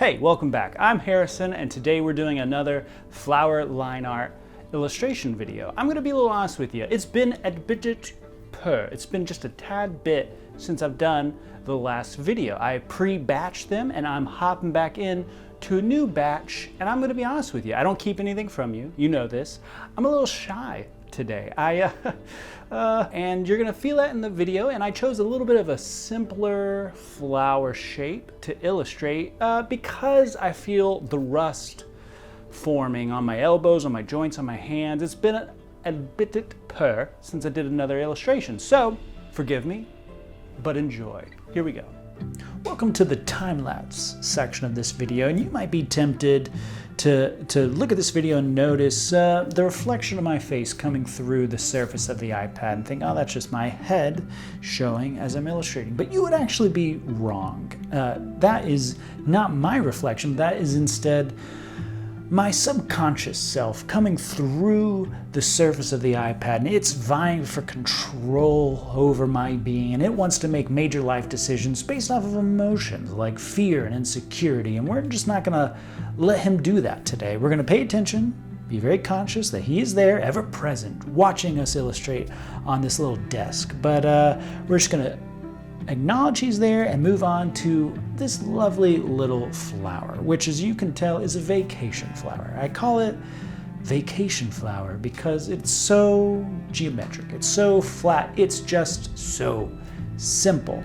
Hey, welcome back. I'm Harrison, and today we're doing another flower line art illustration video. I'm gonna be a little honest with you. It's been a bit It's been just a tad bit since I've done the last video. I pre-batched them and I'm hopping back in to a new batch, and I'm gonna be honest with you. I don't keep anything from you. You know this. I'm a little shy today. And you're gonna feel that in the video, and I chose a little bit of a simpler flower shape to illustrate because I feel the rust forming on my elbows, on my joints, on my hands. It's been a bit since I did another illustration. So forgive me, but enjoy. Here we go. Welcome to the time-lapse section of this video, and you might be tempted to look at this video and notice the reflection of my face coming through the surface of the iPad and think, oh, that's just my head showing as I'm illustrating. But you would actually be wrong. That is not my reflection. That is instead my subconscious self coming through the surface of the iPad, and it's vying for control over my being, and it wants to make major life decisions based off of emotions like fear and insecurity, and we're just not gonna let him do that today. We're gonna pay attention, be very conscious that he is there, ever present, watching us illustrate on this little desk, but we're just gonna acknowledge he's there and move on to this lovely little flower, which, as you can tell, is a vacation flower. I call it vacation flower because it's so geometric, it's so flat, it's just so simple.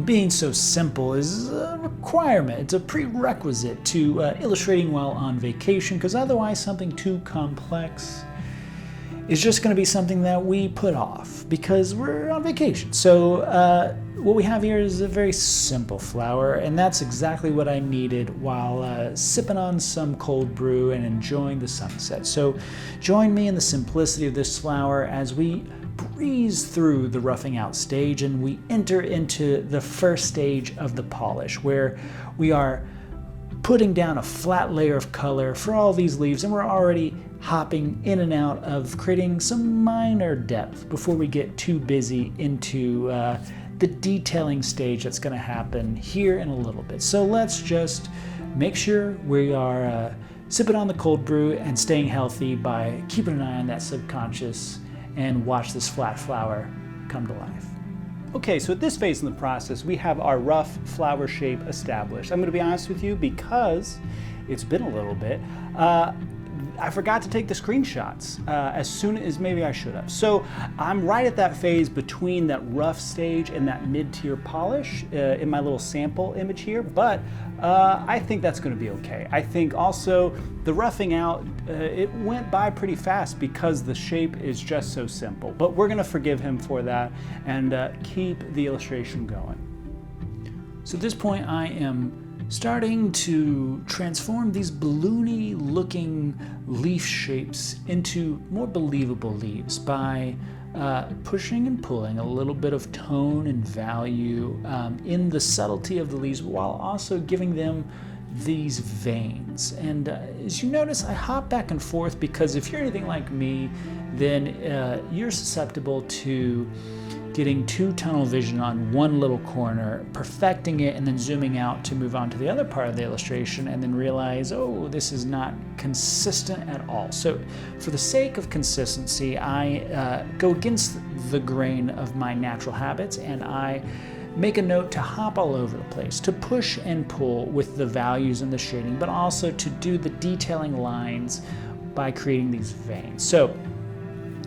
Being so simple is a requirement, it's a prerequisite to illustrating while on vacation, because otherwise something too complex is just going to be something that we put off because we're on vacation. So what we have here is a very simple flower, and that's exactly what I needed while sipping on some cold brew and enjoying the sunset. So join me in the simplicity of this flower as we breeze through the roughing out stage and we enter into the first stage of the polish, where we are putting down a flat layer of color for all these leaves, and we're already hopping in and out of creating some minor depth before we get too busy into the detailing stage that's going to happen here in a little bit. So let's just make sure we are sipping on the cold brew and staying healthy by keeping an eye on that subconscious and watch this flat flower come to life. Okay, so at this phase in the process, we have our rough flower shape established. I'm going to be honest with you, because it's been a little bit, I forgot to take the screenshots as soon as maybe I should have. So I'm right at that phase between that rough stage and that mid-tier polish in my little sample image here, but I think that's going to be okay. I think also the roughing out, it went by pretty fast because the shape is just so simple, but we're going to forgive him for that and keep the illustration going. So at this point I am starting to transform these balloony looking leaf shapes into more believable leaves by pushing and pulling a little bit of tone and value in the subtlety of the leaves, while also giving them these veins. And as you notice, I hop back and forth because if you're anything like me, then you're susceptible to getting too tunnel vision on one little corner, perfecting it, and then zooming out to move on to the other part of the illustration, and then realize, oh, this is not consistent at all. So for the sake of consistency, I go against the grain of my natural habits, and I make a note to hop all over the place, to push and pull with the values and the shading, but also to do the detailing lines by creating these veins. So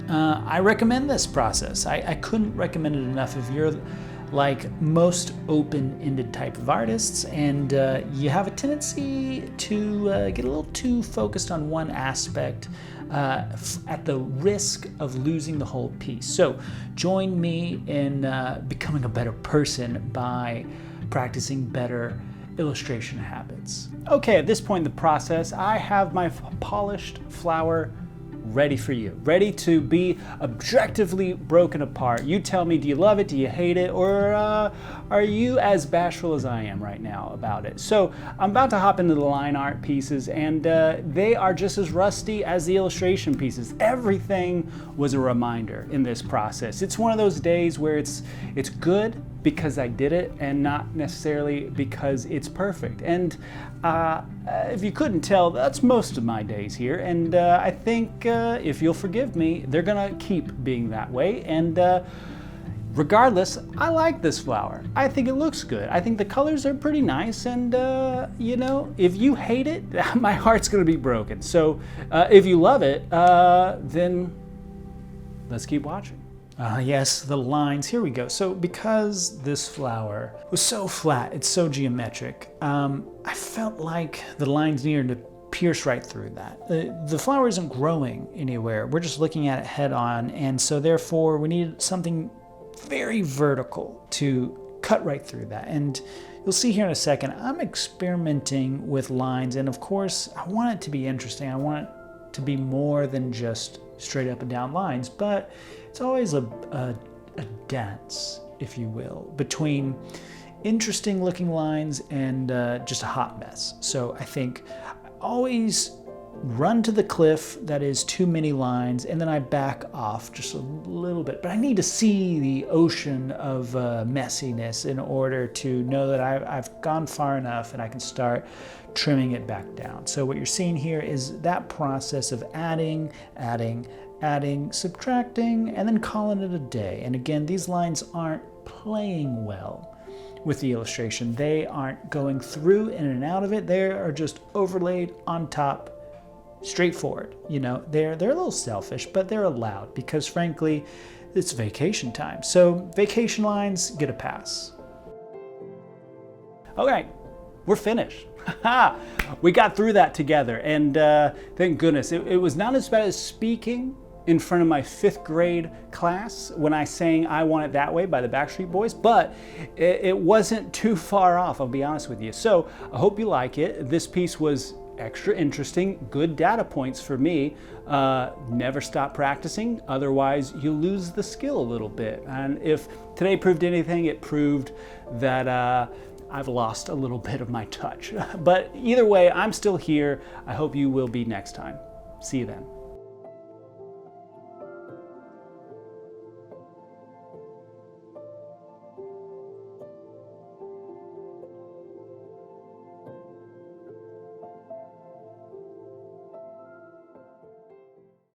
I recommend this process. I couldn't recommend it enough if you're like most open-ended type of artists and you have a tendency to get a little too focused on one aspect at the risk of losing the whole piece. So join me in becoming a better person by practicing better illustration habits. Okay, at this point in the process, I have my polished flower ready for you, ready to be objectively broken apart. You tell me, do you love it, do you hate it, or are you as bashful as I am right now about it? So I'm about to hop into the line art pieces, and they are just as rusty as the illustration pieces. Everything was a reminder in this process. It's one of those days where it's good because I did it and not necessarily because it's perfect. And if you couldn't tell, that's most of my days here. And I think if you'll forgive me, they're gonna keep being that way. And regardless, I like this flower. I think it looks good. I think the colors are pretty nice. And you know, if you hate it, my heart's gonna be broken. So if you love it, then let's keep watching. Yes, the lines, here we go. So because this flower was so flat, it's so geometric, I felt like the lines needed to pierce right through that. The flower isn't growing anywhere. We're just looking at it head on. And so therefore we need something very vertical to cut right through that. And you'll see here in a second, I'm experimenting with lines. And of course, I want it to be interesting. I want it to be more than just straight up and down lines, but it's always a dance, if you will, between interesting looking lines and just a hot mess. So I think I always run to the cliff that is too many lines, and then I back off just a little bit. But I need to see the ocean of messiness in order to know that I've gone far enough and I can start trimming it back down. So what you're seeing here is that process of adding, subtracting, and then calling it a day. And again, these lines aren't playing well with the illustration. They aren't going through in and out of it. They are just overlaid on top, straightforward. You know, they're a little selfish, but they're allowed because frankly, it's vacation time. So vacation lines get a pass. Okay, we're finished. We got through that together, and thank goodness. It was not as bad as speaking in front of my 5th grade class when I sang I Want It That Way by the Backstreet Boys, but it wasn't too far off, I'll be honest with you. So I hope you like it. This piece was extra interesting, good data points for me. Never stop practicing, otherwise you lose the skill a little bit. And if today proved anything, it proved that I've lost a little bit of my touch. But either way, I'm still here. I hope you will be next time. See you then.